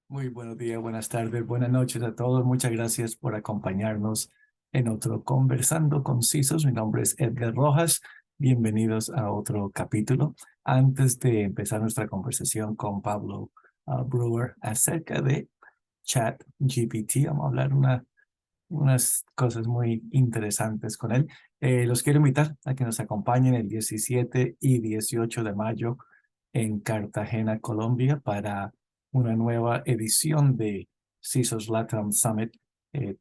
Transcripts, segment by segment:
Muy buenos días, buenas tardes, buenas noches a todos. Muchas gracias por acompañarnos en otro Conversando Concisos. Mi nombre es Edgar Rojas. Bienvenidos a otro capítulo. Antes de empezar nuestra conversación con Pablo Breuer acerca de ChatGPT, vamos a hablar unas cosas muy interesantes con él. Los quiero invitar a que nos acompañen el 17 y 18 de mayo en Cartagena, Colombia, para una nueva edición de CISO's Latam Summit.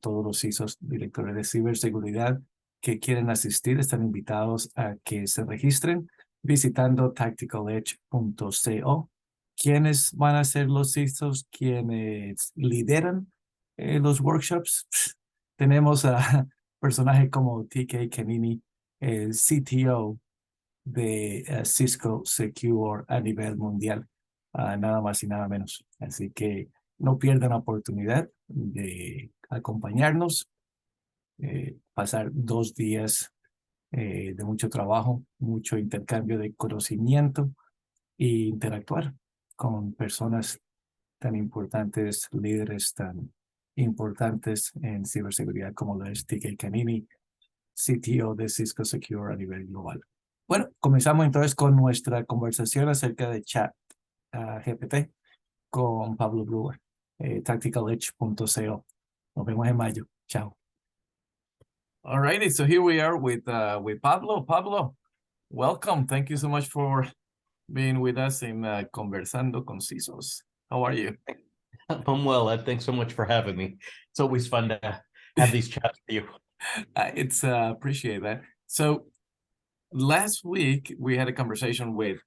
Todos los CISOs, directores de ciberseguridad que quieren asistir, están invitados a que se registren visitando tacticaledge.co. ¿Quiénes van a ser los CISOs? ¿Quiénes lideran los workshops? Tenemos a personajes como TK Kenini, el CTO de Cisco Secure a nivel mundial, nada más y nada menos. Así que no pierdan la oportunidad de acompañarnos, pasar 2 días de mucho trabajo, mucho intercambio de conocimiento e interactuar con personas tan importantes, líderes tan importantes en ciberseguridad como lo es TK Kanini, CTO de Cisco Secure a nivel global. Bueno, comenzamos entonces con nuestra conversación acerca de chat GPT con Pablo Breuer, tacticaledge.co. Nos vemos en mayo. Chao. All righty, so here we are with Pablo. Pablo, welcome. Thank you so much for being with us in Conversando Concisos. How are you? I'm well, Ed. Thanks so much for having me. It's always fun to have these chats with you. It's appreciate that. So last week we had a conversation with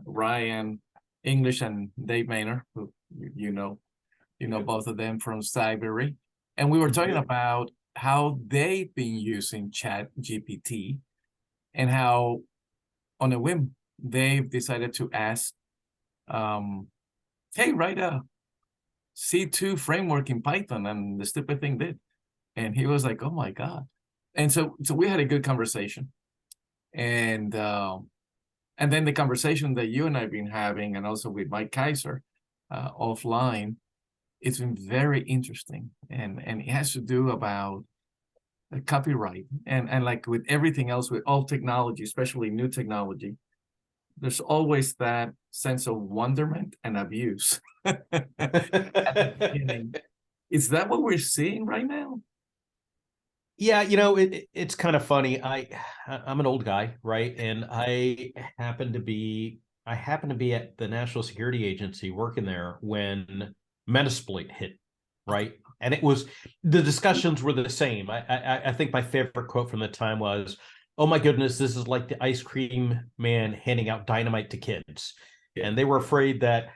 Ryan English and Dave Maynard, who you know both of them from Cybery, and we were talking about how they've been using Chat GPT and how on a whim they've decided to ask, hey, write a C2 framework in Python, and the stupid thing did. And he was like, oh my God. And so we had a good conversation. And then the conversation that you and I have been having, and also with Mike Kaiser offline, it's been very interesting. And it has to do about copyright. And like with everything else, with all technology, especially new technology, there's always that sense of wonderment and abuse at the beginning. Is that what we're seeing right now? Yeah, it's kind of funny. I'm an old guy, right? And I happen to be at the National Security Agency working there when Metasploit hit, right? And the discussions were the same. I think my favorite quote from the time was, "Oh my goodness, this is like the ice cream man handing out dynamite to kids." Yeah. And they were afraid that,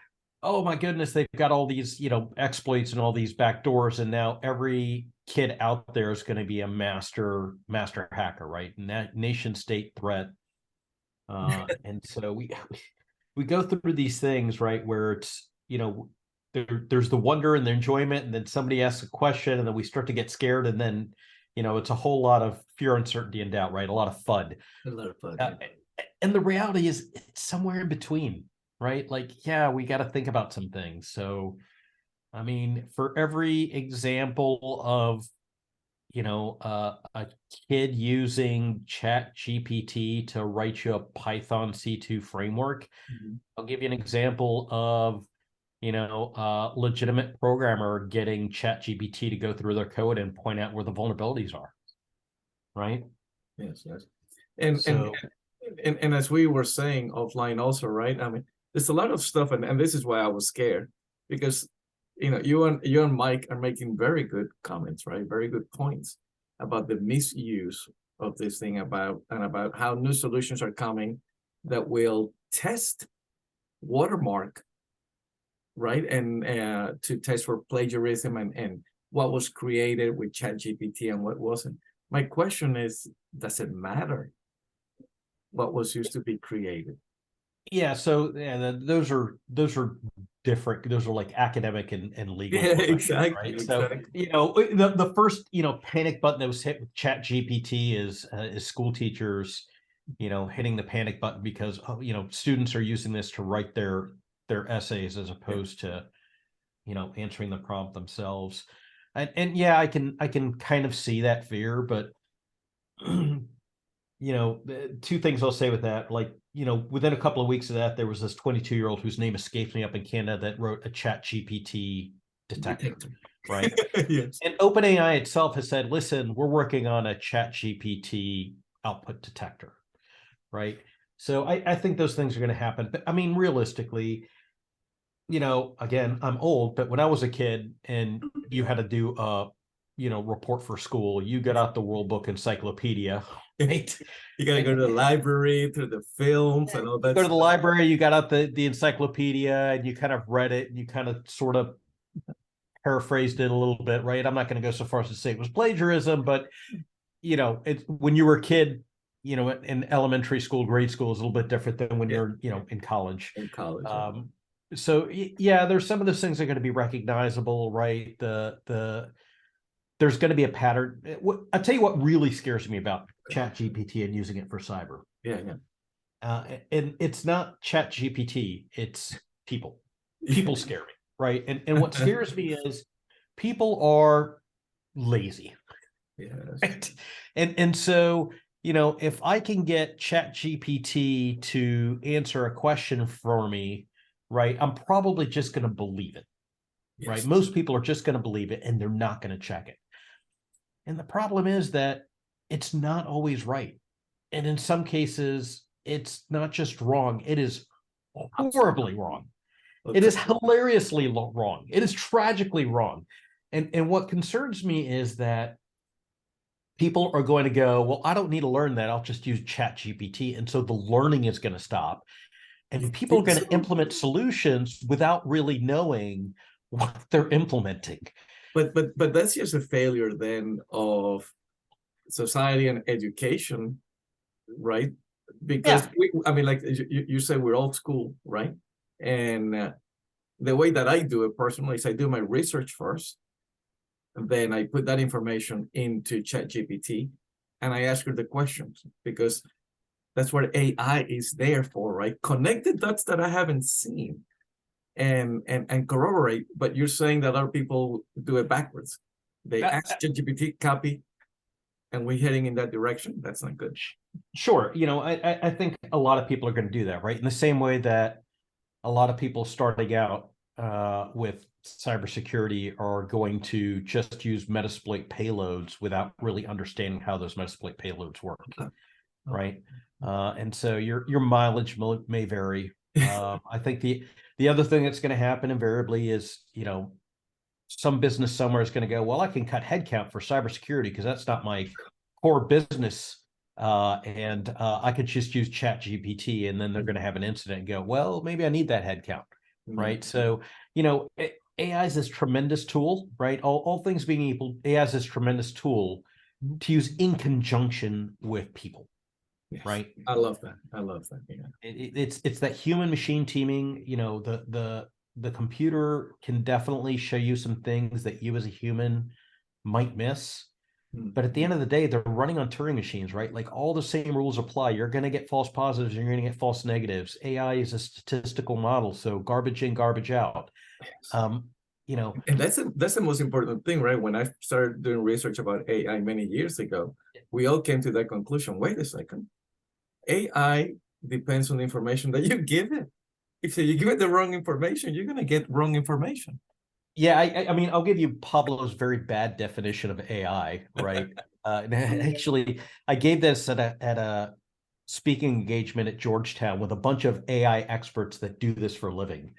oh my goodness, they've got all these, exploits and all these backdoors, and now every kid out there is going to be a master hacker, right? Nation state threat. And so we go through these things, right, where it's, there's the wonder and the enjoyment, and then somebody asks a question, and then we start to get scared, and then, it's a whole lot of fear, uncertainty, and doubt, right? A lot of FUD. A lot of FUD. And the reality is it's somewhere in between, right? Like, yeah, we got to think about some things. So, I mean, for every example of, a kid using Chat GPT to write you a Python C2 framework, I'll give you an example of, legitimate programmer getting Chat GPT to go through their code and point out where the vulnerabilities are, right? Yes. And as we were saying offline also, right? I mean, there's a lot of stuff, and this is why I was scared, because you and Mike are making very good comments, right? Very good points about the misuse of this thing, about how new solutions are coming that will test watermark, right? And to test for plagiarism and what was created with ChatGPT and what wasn't. My question is, does it matter what was used to be created? Yeah, so those are different. Those are like academic and legal. Yeah, exactly. Right. Exactly. So the first panic button that was hit with Chat GPT is school teachers hitting the panic button because students are using this to write their essays as opposed to answering the prompt themselves. And yeah, I can kind of see that fear, but two things I'll say with that. Like, within a couple of weeks of that, there was this 22-year-old whose name escapes me up in Canada that wrote a ChatGPT detector, right? Yes. And OpenAI itself has said, listen, we're working on a ChatGPT output detector, right? So I think those things are going to happen. But I mean, realistically, again, I'm old, but when I was a kid and you had to do a, report for school, you got out the World Book Encyclopedia, right? You got to go to the library, through the films and all You that go to the stuff. library, you got out the encyclopedia and you kind of read it and you kind of sort of paraphrased it a little bit, right? I'm not going to go so far as to say it was plagiarism, but it's when you were a kid, in elementary school, grade school is a little bit different than when you're, in college. In college. So yeah, there's some of those things that are going to be recognizable, right? There's going to be a pattern. I'll tell you what really scares me about ChatGPT and using it for cyber. Yeah. And it's not ChatGPT, it's people. People scare me, right? And what scares me is people are lazy. Yes. Right? And so, if I can get ChatGPT to answer a question for me, right, I'm probably just going to believe it. Yes. Right? Most people are just going to believe it and they're not going to check it. And the problem is that it's not always right. And in some cases, it's not just wrong, it is horribly wrong. Okay. It is hilariously wrong. It is tragically wrong. And what concerns me is that people are going to go, well, I don't need to learn that. I'll just use ChatGPT. And so the learning is going to stop. And people are going to implement solutions without really knowing what they're implementing. But that's just a failure then of society and education, right? Because like you said, we're old school, right? And the way that I do it personally is I do my research first, and then I put that information into ChatGPT, and I ask her the questions, because that's what AI is there for, right? Connect the dots that I haven't seen and corroborate. But you're saying that other people do it backwards. They ask ChatGPT, copy, and we're heading in that direction. That's not good. Sure. I think a lot of people are going to do that, right? In the same way that a lot of people starting out with cybersecurity are going to just use Metasploit payloads without really understanding how those Metasploit payloads work, right? And so your mileage may vary. I think the other thing that's going to happen invariably is, some business somewhere is going to go, well, I can cut headcount for cybersecurity because that's not my core business. And I could just use ChatGPT, and then they're going to have an incident and go, well, maybe I need that headcount, right? So, AI is this tremendous tool, right? All things being equal, AI is this tremendous tool to use in conjunction with people, yes. Right? I love that. Yeah. It's that human machine teaming. The computer can definitely show you some things that you as a human might miss. But at the end of the day, they're running on Turing machines, right? Like all the same rules apply. You're going to get false positives. You're going to get false negatives. AI is a statistical model. So garbage in, garbage out. And that's the most important thing, right? When I started doing research about AI many years ago, we all came to that conclusion. Wait a second. AI depends on the information that you give it. If you give it the wrong information, you're going to get wrong information. Yeah, I mean, I'll give you Pablo's very bad definition of AI, right? Actually, I gave this at a speaking engagement at Georgetown with a bunch of AI experts that do this for a living.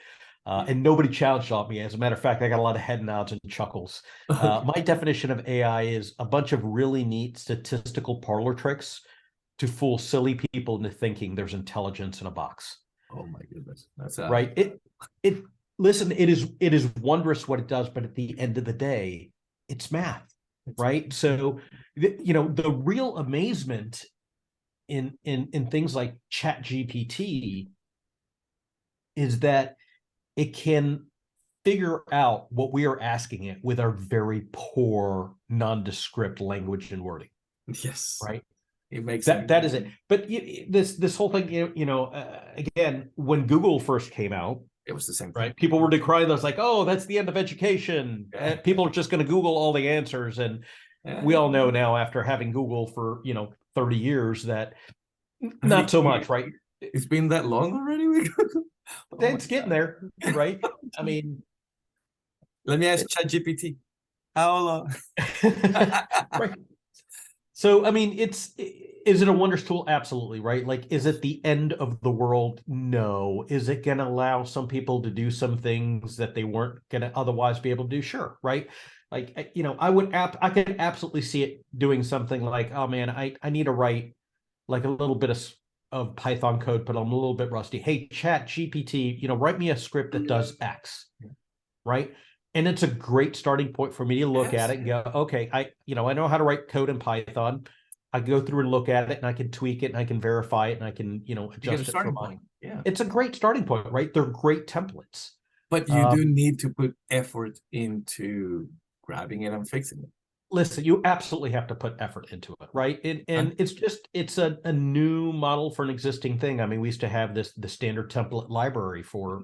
And nobody challenged me. As a matter of fact, I got a lot of head nods and chuckles. My definition of AI is a bunch of really neat statistical parlor tricks to fool silly people into thinking there's intelligence in a box. Oh my goodness. That's right. Listen, it is wondrous what it does, but at the end of the day, it's math, right? So, the real amazement in things like ChatGPT is that it can figure out what we are asking it with our very poor nondescript language and wording. Yes, right. It makes that is it. But this whole thing, again, when Google first came out, It was the same thing. Right. People were decrying those like, oh, that's the end of education. Yeah. People are just going to Google all the answers. And we all know now, after having Google for, 30 years, that not so much, right? It's been that long already? It's getting there, right? I mean, let me ask ChatGPT. How long? right. So, I mean, is it a wondrous tool? Absolutely, right? Like, is it the end of the world? No. Is it going to allow some people to do some things that they weren't going to otherwise be able to do? Sure, right? Like, I could absolutely see it doing something like, oh man, I need to write like a little bit of Python code, but I'm a little bit rusty. Hey, ChatGPT, write me a script that does X, right? And it's a great starting point for me to look at it and go, okay, I know how to write code in Python. I go through and look at it, and I can tweak it, and I can verify it, and I can, adjust it for mine. Yeah. It's a great starting point, right? They're great templates. But you do need to put effort into grabbing it and fixing it. Listen, you absolutely have to put effort into it, right? And it's a new model for an existing thing. I mean, we used to have the standard template library for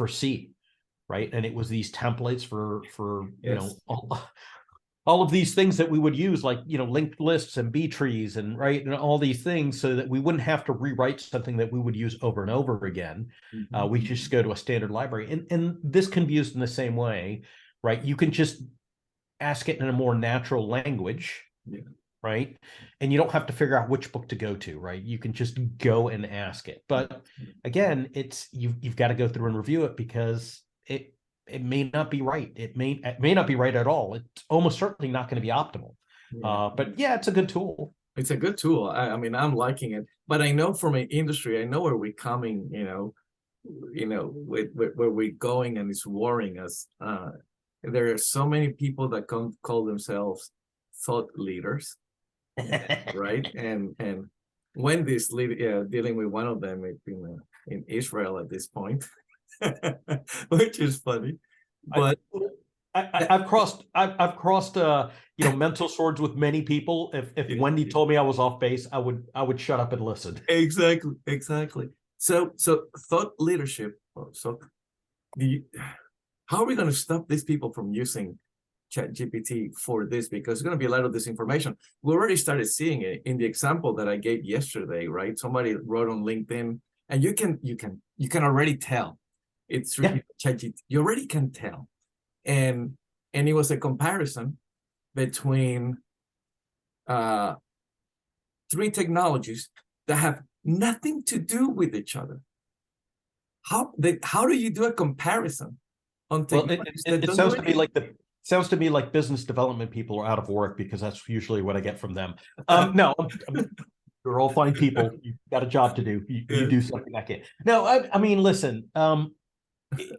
C, right? And it was these templates for Yes. all of these things that we would use, like linked lists and B trees and all these things, so that we wouldn't have to rewrite something that we would use over and over again. Mm-hmm. We just go to a standard library, and this can be used in the same way, right? You can just ask it in a more natural language, right? And you don't have to figure out which book to go to, right? You can just go and ask it. But again, it's you've got to go through and review it, because it may not be right. It may not be right at all. It's almost certainly not going to be optimal. But yeah, it's a good tool. It's a good tool. I mean, I'm liking it. But I know from an industry, I know where we're coming, with where we're going, and it's worrying us. There are so many people that call themselves thought leaders, right? And Wendy's dealing with one of them in Israel at this point, which is funny. But I've crossed mental swords with many people. If Wendy told me I was off base, I would shut up and listen. Exactly. So thought leadership. So how are we going to stop these people from using ChatGPT for this? Because there's going to be a lot of disinformation. We already started seeing it in the example that I gave yesterday, right? Somebody wrote on LinkedIn, and you can already tell it's ChatGPT. You already can tell, and it was a comparison between three technologies that have nothing to do with each other. How do you do a comparison? Well, it sounds to me like business development people are out of work, because that's usually what I get from them. No, you're all fine people. You've got a job to do. You do something I can't. No, I mean, listen,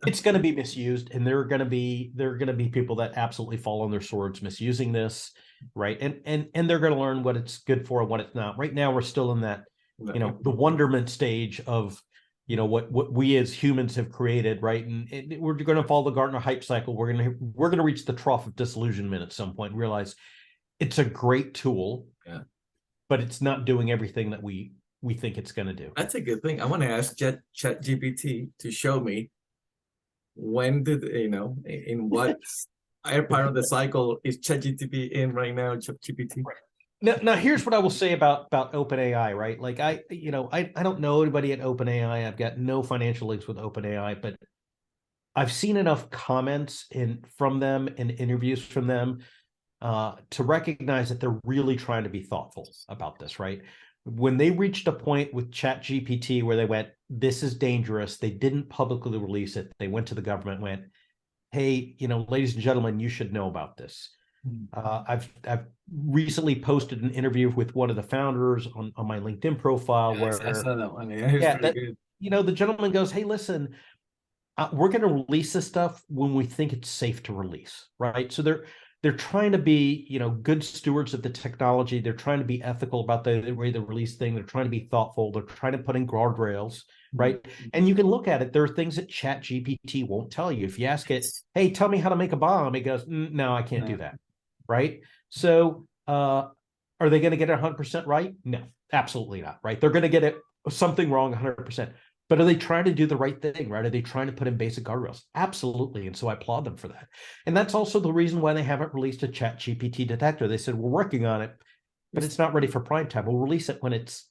it's going to be misused, and there are going to be people that absolutely fall on their swords misusing this, right? And they're going to learn what it's good for and what it's not. Right now, we're still in that, the wonderment stage of what we as humans have created, right? And we're going to follow the Gartner hype cycle. We're going to reach the trough of disillusionment at some point and realize it's a great tool, but it's not doing everything that we think it's going to do. That's a good thing. I want to ask ChatGPT to show me when did in what part of the cycle is ChatGPT in right now? ChatGPT. Right. Now, here's what I will say about OpenAI, right? Like I don't know anybody at OpenAI. I've got no financial links with OpenAI, but I've seen enough comments from them and interviews from them to recognize that they're really trying to be thoughtful about this, right? When they reached a point with ChatGPT where they went, this is dangerous, they didn't publicly release it. They went to the government, went, hey, ladies and gentlemen, you should know about this. I've recently posted an interview with one of the founders on my LinkedIn profile where I saw that one. Good. The gentleman goes, hey, listen, we're going to release this stuff when we think it's safe to release, right? So they're trying to be, good stewards of the technology. They're trying to be ethical about the way they release things. They're trying to be thoughtful. They're trying to put in guardrails, right? And you can look at it. There are things that ChatGPT won't tell you. If you ask it, hey, tell me how to make a bomb, it goes, no, I can't do that. Right. So are they going to get it 100% right? No, absolutely not. Right. They're going to get it something wrong 100%. But are they trying to do the right thing, right? Are they trying to put in basic guardrails? Absolutely. And so I applaud them for that. And that's also the reason why they haven't released a ChatGPT detector. They said, we're working on it, but it's not ready for prime time. We'll release it when it's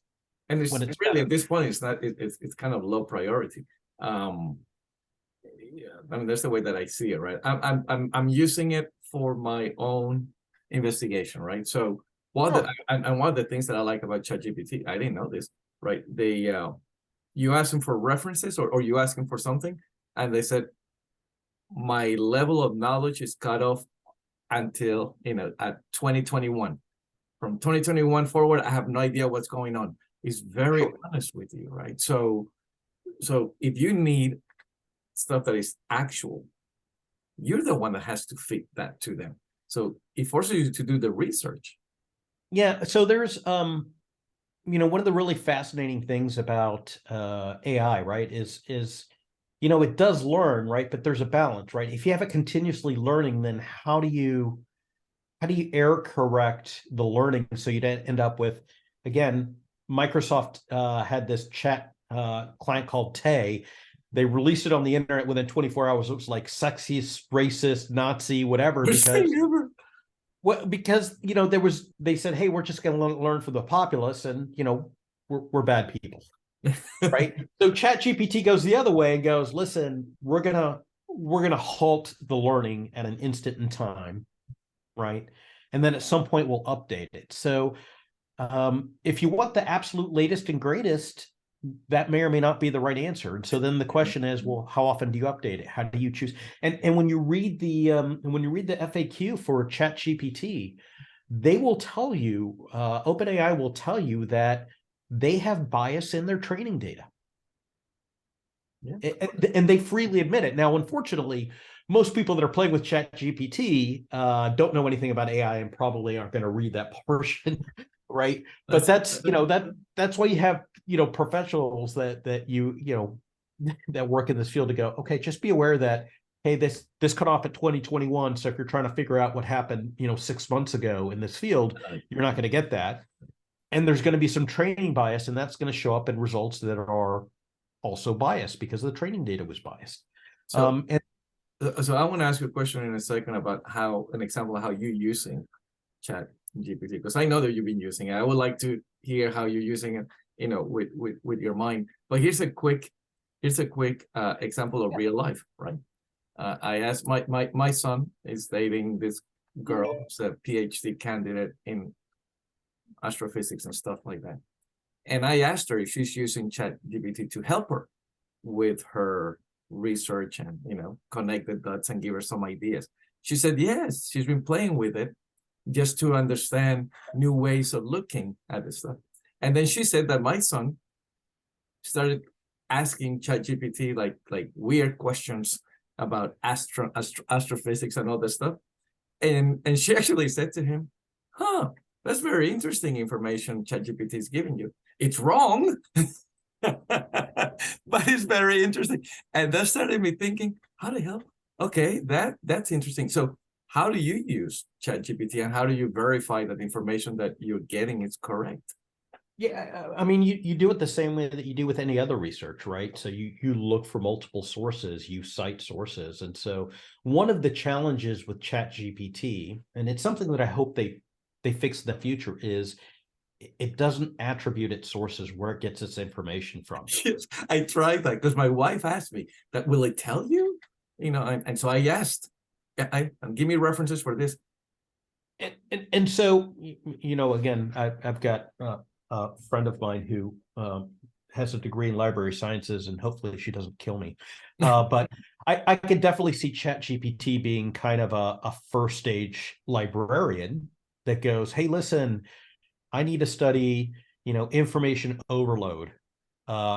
really at this point, it's not. It's kind of low priority. Yeah, I mean, that's the way that I see it, right? I'm using it for my own investigation, right? So and one of the things that I like about ChatGPT, I didn't know this, right? You ask them for references or you ask them for something, and they said my level of knowledge is cut off until at 2021. From 2021 forward, I have no idea what's going on. It's very honest with you, right? So if you need stuff that is actual, you're the one that has to fit that to them. So it forces you to do the research. Yeah. So there's one of the really fascinating things about AI, right, is it does learn, right? But there's a balance, right? If you have it continuously learning, then how do you error correct the learning so you don't end up with, again, Microsoft had this chat client called Tay. They released it on the internet within 24 hours. It was like sexist, racist, Nazi, whatever. Because they said, hey, we're just going to learn from the populace, and we're bad people, right? So ChatGPT goes the other way and goes, listen, we're gonna halt the learning at an instant in time, right? And then at some point we'll update it. So if you want the absolute latest and greatest, that may or may not be the right answer. And so then the question is, well, how often do you update it? How do you choose? And when you read the FAQ for ChatGPT, they will tell you, OpenAI will tell you that they have bias in their training data. Yeah. And they freely admit it. Now, unfortunately, most people that are playing with ChatGPT don't know anything about AI and probably aren't going to read that portion. Right. But that's why you have, professionals that that work in this field to go, okay, just be aware that, hey, this cut off at 2021. So if you're trying to figure out what happened, 6 months ago in this field, you're not going to get that. And there's going to be some training bias, and that's going to show up in results that are also biased because the training data was biased. So I want to ask you a question in a second about an example of how you're using ChatGPT, because I know that you've been using it. I would like to hear how you're using it, with your mind. But here's a quick example of real life, right? I asked my son is dating this girl who's a PhD candidate in astrophysics and stuff like that. And I asked her if she's using ChatGPT to help her with her research and, connect the dots and give her some ideas. She said, yes, she's been playing with it just to understand new ways of looking at this stuff. And then she said that my son started asking ChatGPT like weird questions about astrophysics and all this stuff. And she actually said to him, that's very interesting information ChatGPT is giving you. It's wrong, but it's very interesting. And that started me thinking, how the hell? Okay, that's interesting. So how do you use ChatGPT, and how do you verify that the information that you're getting is correct? Yeah, I mean, you do it the same way that you do with any other research, right? So you look for multiple sources, you cite sources. And so one of the challenges with ChatGPT, and it's something that I hope they fix in the future, is it doesn't attribute its sources where it gets its information from. Yes, I tried that because my wife asked me that, will it tell you? And so I asked, give me references for this. And so, again, I've got a friend of mine who has a degree in library sciences, and hopefully she doesn't kill me. But I could definitely see ChatGPT being kind of a first stage librarian that goes, hey, listen, I need to study, information overload.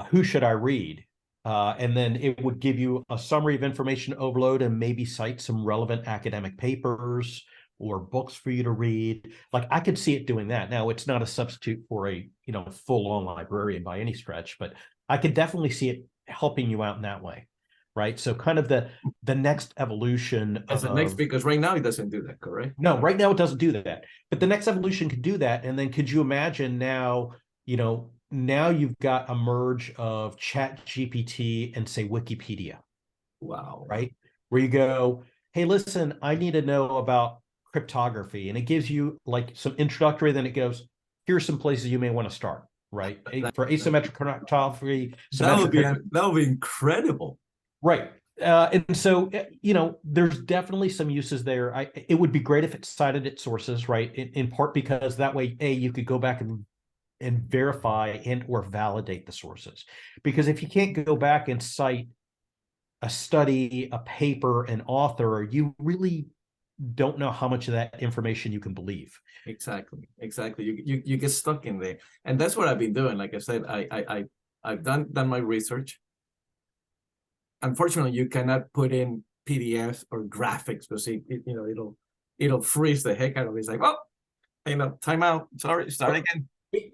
Who should I read? And then it would give you a summary of information overload and maybe cite some relevant academic papers or books for you to read. Like, I could see it doing that. Now, it's not a substitute for a, full-on librarian by any stretch, but I could definitely see it helping you out in that way. Right. So kind of the next evolution. As the next, because right now it doesn't do that, correct? No, right now it doesn't do that. But the next evolution could do that. And then could you imagine now, now you've got a merge of ChatGPT and say Wikipedia. Wow. Right? Where you go, hey, listen, I need to know about cryptography. And it gives you like some introductory, then it goes, here's some places you may want to start, right? For asymmetric cryptography, symmetric. That would be incredible. Right. And so, there's definitely some uses there. It would be great if it cited its sources, right? In part because that way, you could go back and verify and or validate the sources. Because if you can't go back and cite a study, a paper, an author, you really don't know how much of that information you can believe. Exactly. You get stuck in there, and that's what I've been doing. Like I said, I've done my research. Unfortunately, you cannot put in PDFs or graphics because it'll freeze the heck out of it. It's like, time out. Sorry, start again.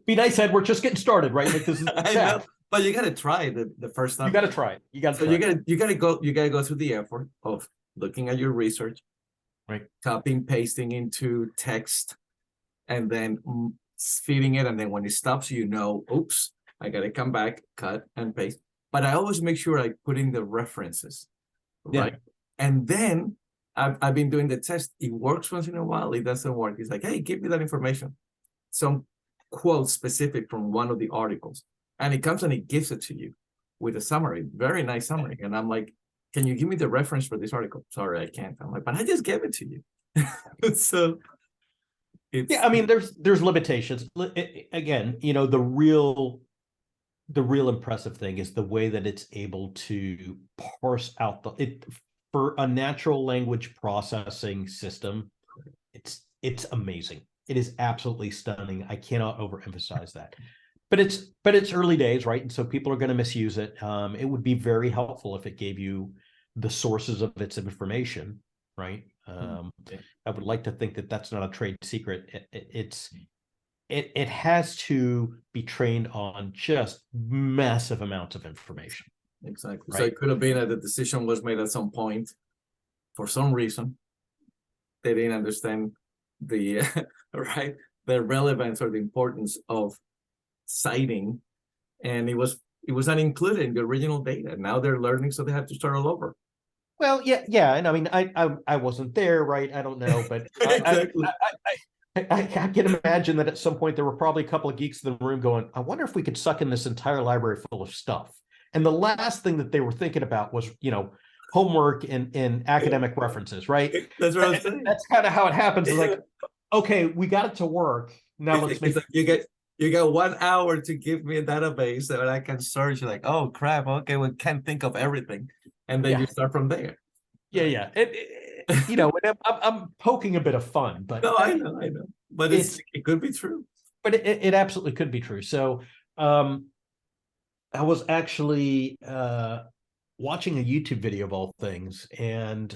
Be nice, Ed. We're just getting started, right? Like this is I know, but you got to try the first time. You got to try it. You got to go through the effort of looking at your research, right? Copying, pasting into text, and then feeding it. And then when it stops, oops, I got to come back, cut and paste. But I always make sure I put in the references, right? Yeah. And then I've been doing the test. It works once in a while. It doesn't work. It's like, hey, give me that information. Some quote specific from one of the articles. And it comes and it gives it to you with a summary, very nice summary. And I'm like, can you give me the reference for this article? Sorry, I can't. I'm like, but I just gave it to you. So I mean, there's limitations. Again, the real impressive thing is the way that it's able to parse out for a natural language processing system. It's amazing. It is absolutely stunning. I cannot overemphasize that. But it's early days, right? And so people are going to misuse it. It would be very helpful if it gave you the sources of its information, right? I would like to think that that's not a trade secret. It has to be trained on just massive amounts of information. Exactly. Right? So it could have been that the decision was made at some point for some reason. They didn't understand the right, the relevance or the importance of citing, and it was not included in the original data. Now they're learning, so they have to start all over. Well, yeah, and I mean, I wasn't there, right? I don't know, but exactly. I can imagine that at some point there were probably a couple of geeks in the room going, I wonder if we could suck in this entire library full of stuff. And the last thing that they were thinking about was, homework and academic references, right? That's what I'm saying. That's kind of how it happens. It's like, okay, we got it to work. Now let's make it. You get 1 hour to give me a database that I can search. Like, oh crap, okay, we can't think of everything, and then you start from there. Yeah. I'm poking a bit of fun, but no, I know, but it could be true. But it absolutely could be true. So, I was actually watching a YouTube video of all things, and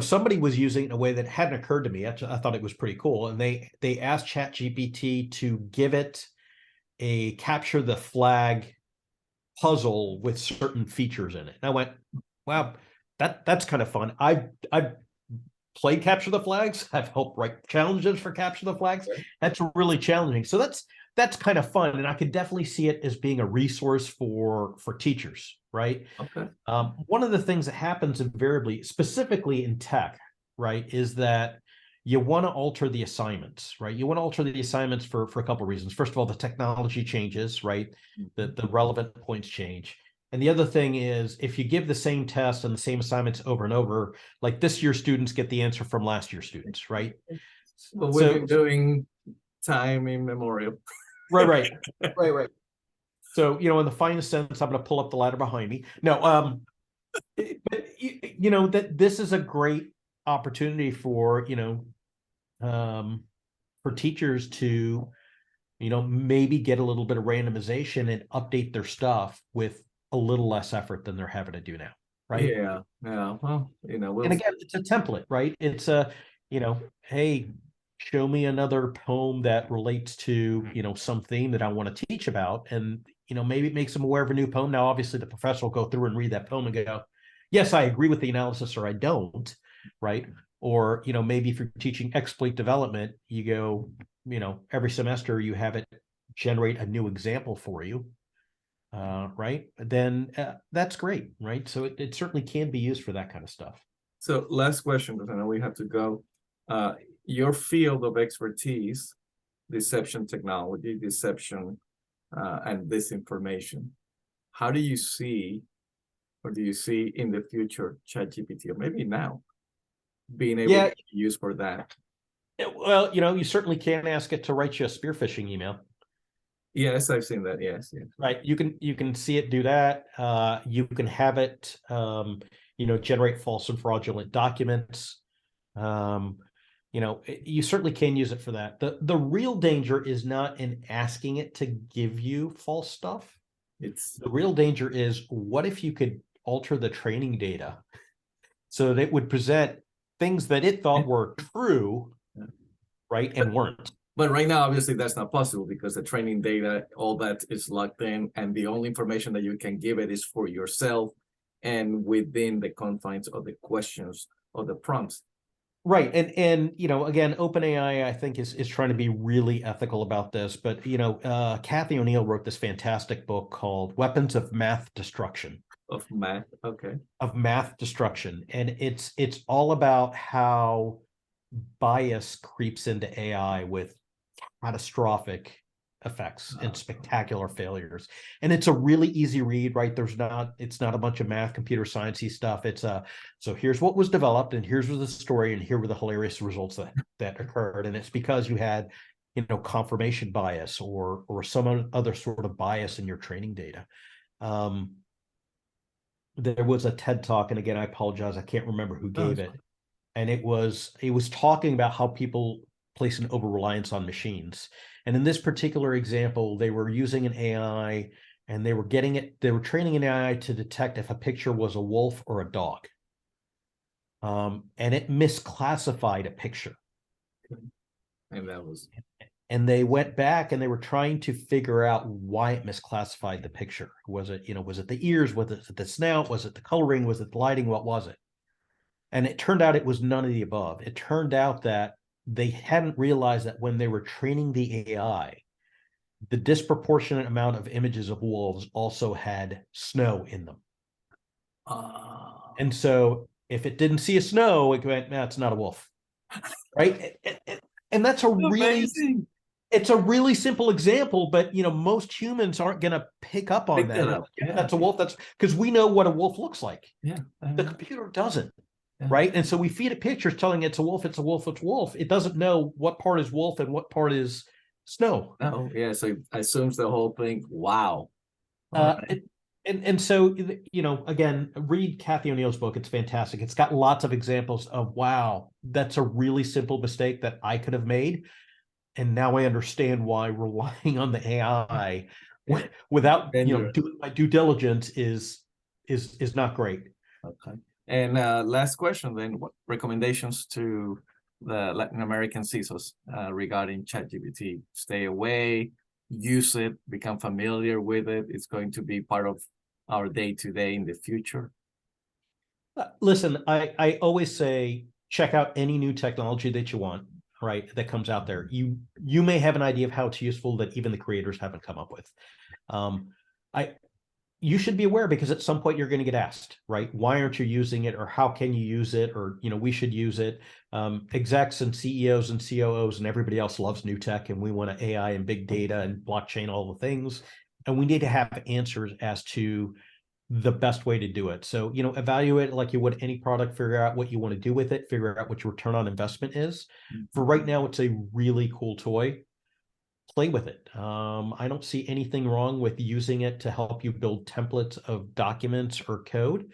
somebody was using it in a way that hadn't occurred to me. I thought it was pretty cool, and they asked ChatGPT to give it a capture the flag puzzle with certain features in it. And I went, wow, that's kind of fun. I've played capture the flags. I've helped write challenges for capture the flags. That's really challenging. So that's kind of fun, and I could definitely see it as being a resource for teachers, right? Okay. One of the things that happens invariably, specifically in tech, right, is that you want to alter the assignments, right? You want to alter the assignments for a couple of reasons. First of all, the technology changes, right? The relevant points change. And the other thing is, if you give the same test and the same assignments over and over, like this year's students get the answer from last year's students, right? Well, we've been doing time immemorial. Right. So, in the finest sense, I'm going to pull up the ladder behind me. No, but that this is a great opportunity for teachers to, maybe get a little bit of randomization and update their stuff with a little less effort than they're having to do now, right? Yeah. Well, and again, it's a template, right? It's a, hey, show me another poem that relates to, some theme that I want to teach about. And, maybe it makes them aware of a new poem. Now, obviously, the professor will go through and read that poem and go, yes, I agree with the analysis, or I don't, right? Or, maybe if you're teaching exploit development, you go, every semester you have it generate a new example for you, right? Then that's great, right? So it certainly can be used for that kind of stuff. So last question, because I know we have to go. Your field of expertise, deception technology, deception, and disinformation. How do you see, or do you see in the future, ChatGPT, or maybe now, being able to be used for that? Well, you certainly can ask it to write you a spear phishing email. Yes, I've seen that. Yes, yes. Right. You can see it do that. You can have it, generate false and fraudulent documents. You certainly can use it for that. The real danger is not in asking it to give you false stuff. The real danger is, what if you could alter the training data so that it would present things that it thought were true, right, and weren't. But right now, obviously, that's not possible because the training data, all that is locked in, and the only information that you can give it is for yourself and within the confines of the questions or the prompts. Right. And again, OpenAI, I think, is trying to be really ethical about this. But, Cathy O'Neil wrote this fantastic book called Weapons of Math Destruction. Of math, okay. Of math destruction. And it's all about how bias creeps into AI with catastrophic effects and spectacular failures. And it's a really easy read, right? It's not a bunch of math, computer sciencey stuff. It's so here's what was developed, and here's the story, and here were the hilarious results that occurred. And it's because you had, confirmation bias or some other sort of bias in your training data. There was a TED Talk, and again, I apologize, I can't remember who gave it. And it was talking about how people place an over-reliance on machines. And in this particular example, they were using an AI, and they were training an AI to detect if a picture was a wolf or a dog. And it misclassified a picture. And they went back and they were trying to figure out why it misclassified the picture. Was it the ears? Was it the snout? Was it the coloring? Was it the lighting? What was it? And it turned out it was none of the above. It turned out that they hadn't realized that when they were training the AI, the disproportionate amount of images of wolves also had snow in them. And so if it didn't see a snow, it went, it's not a wolf. Right? And that's amazing. It's a really simple example, but most humans aren't going to pick up on that. That's a wolf. That's because we know what a wolf looks like. Yeah. The computer doesn't. Right. And so we feed it pictures telling it's a wolf, it's a wolf, it's a wolf. It doesn't know what part is wolf and what part is snow. No, yeah. So it assumes the whole thing. Wow. And so, again, read Cathy O'Neil's book. It's fantastic. It's got lots of examples of, wow, that's a really simple mistake that I could have made. And now I understand why relying on the AI without, doing my due diligence is not great. Okay. And last question then, what recommendations to the Latin American CISOs regarding ChatGPT? Stay away, use it, become familiar with it. It's going to be part of our day-to-day in the future. Listen, I always say, check out any new technology that you want, right, that comes out there. You may have an idea of how it's useful that even the creators haven't come up with. You should be aware, because at some point you're going to get asked, right? Why aren't you using it? Or how can you use it? Or, we should use it. Execs and CEOs and COOs and everybody else loves new tech, and we want AI and big data and blockchain, all the things. And we need to have answers as to the best way to do it. So, evaluate it like you would any product, figure out what you want to do with it, figure out what your return on investment is. For right now, it's a really cool toy. Play with it. I don't see anything wrong with using it to help you build templates of documents or code,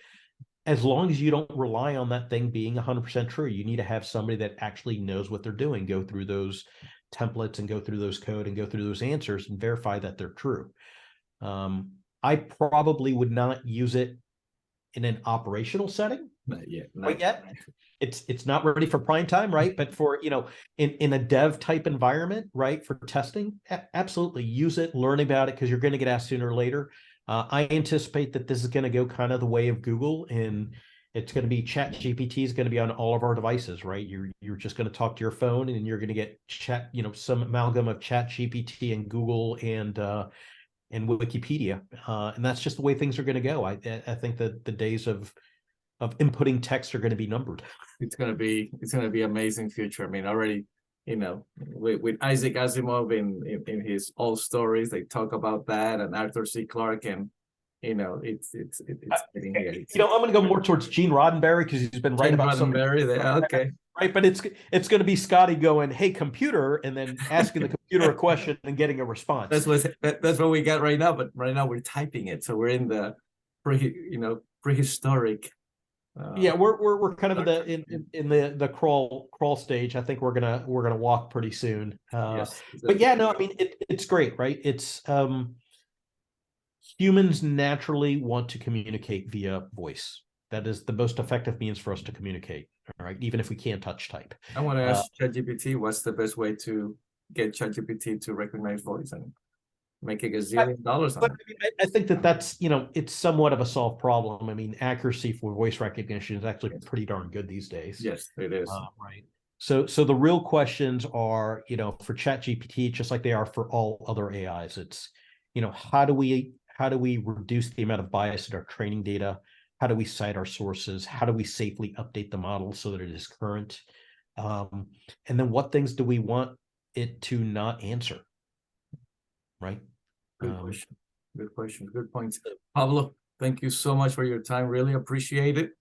as long as you don't rely on that thing being 100% true. You need to have somebody that actually knows what they're doing, go through those templates and go through those code and go through those answers and verify that they're true. I probably would not use it in an operational setting. Not yet. It's not ready for prime time, right? But for, in a dev type environment, right, for testing, absolutely use it, learn about it, because you're going to get asked sooner or later. I anticipate that this is going to go kind of the way of Google, and It's going to be ChatGPT is going to be on all of our devices, right? You're just going to talk to your phone, and you're going to get some amalgam of ChatGPT and Google and Wikipedia, and that's just the way things are going to go. I think that the days of inputting text are going to be numbered. It's gonna be amazing future. I mean, already, with Isaac Asimov in his old stories, they talk about that, and Arthur C. Clarke, and it's getting here. I'm going to go more towards Gene Roddenberry because he's been right about something. Okay. Right, but it's going to be Scotty going, "Hey, computer," and then asking the computer a question and getting a response. That's what we got right now. But right now we're typing it, so we're in the prehistoric. Yeah, we're kind of in the crawl stage. I think we're gonna walk pretty soon. Yes, but yeah, no, I mean it's great, right? It's humans naturally want to communicate via voice. That is the most effective means for us to communicate. All right, even if we can't touch type. I want to ask ChatGPT, what's the best way to get ChatGPT to recognize voice and making $1 zillion on it? I think that's it's somewhat of a solved problem. I mean, accuracy for voice recognition is actually pretty darn good these days. Yes, it is. Right. So the real questions are, for ChatGPT, just like they are for all other AIs. It's, how do we reduce the amount of bias in our training data? How do we cite our sources? How do we safely update the model so that it is current? And then what things do we want it to not answer? Right. Good question. Good question. Good points. Pablo, thank you so much for your time. Really appreciate it.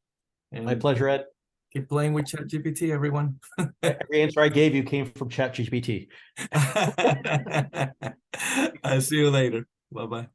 And my pleasure, Ed. Keep playing with ChatGPT, everyone. Every answer I gave you came from ChatGPT. I'll see you later. Bye-bye.